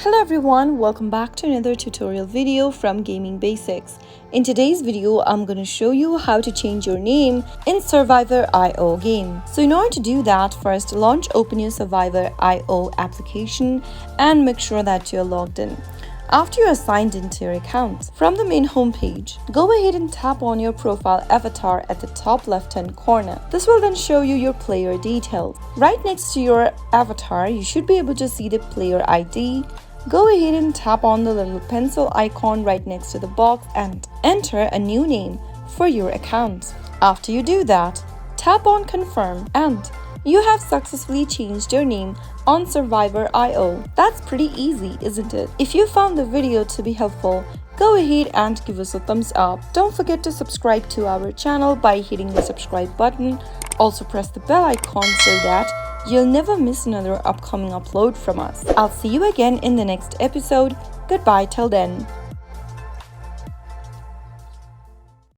Hello everyone, welcome back to another tutorial video from Gaming Basics. In today's video, I'm going to show you how to change your name in Survivor.io game. So in order to do that, first launch open your Survivor.io application and make sure that you're logged in. After you are signed into your account, from the main homepage, go ahead and tap on your profile avatar at the top left-hand corner. This will then show you your player details. Right next to your avatar, you should be able to see the player ID. Go ahead and tap on the little pencil icon right next to the box and enter a new name for your account. After you do that, tap on confirm and you have successfully changed your name on Survivor.io. That's pretty easy, isn't it? If you found the video to be helpful, go ahead and give us a thumbs up. Don't forget to subscribe to our channel by hitting the subscribe button. Also press the bell icon so that you'll never miss another upcoming upload from us. I'll see you again in the next episode. Goodbye till then.